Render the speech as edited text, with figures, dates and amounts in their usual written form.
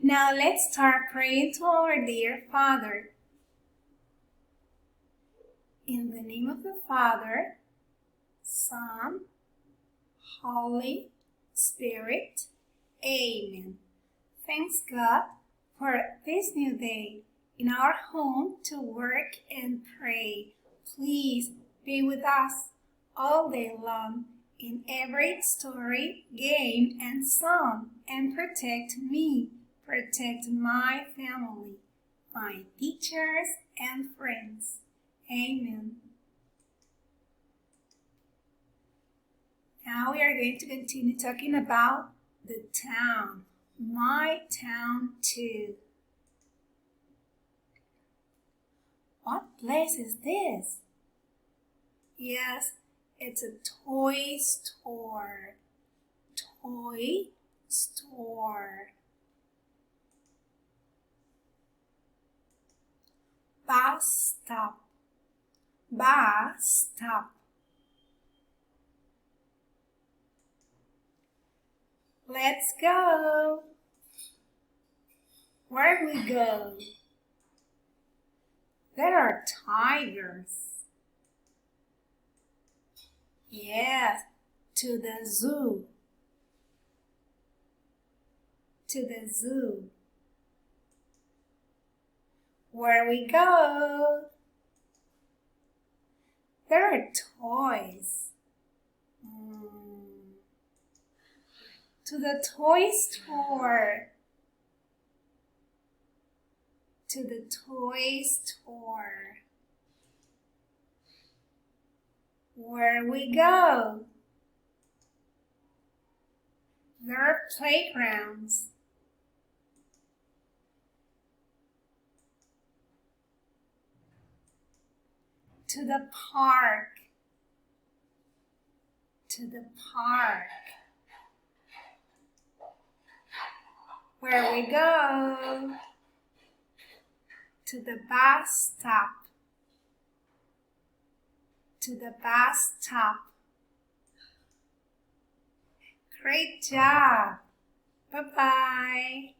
Now let's start praying to our dear Father. In the name of the Father, Son, Holy Spirit. Amen. Thanks God for this new day in our home to work and pray. Please be with us all day long in every story, game, and song, and protect me, protect my family, my teachers, and friends. Amen. Now we are going to continue talking about the town, my town too. What place is this? Yes, it's a toy store. Toy store. Bus stop. Bus stop. Let's go. Where we go? There are tigers. Yes, to the zoo. To the zoo. Where we go? There are toys. To the toy store. To the toy store. Where we go? There are playgrounds. To the park. To the park. Where we go? To the bus stop. To the bus stop. Great job. Bye-bye.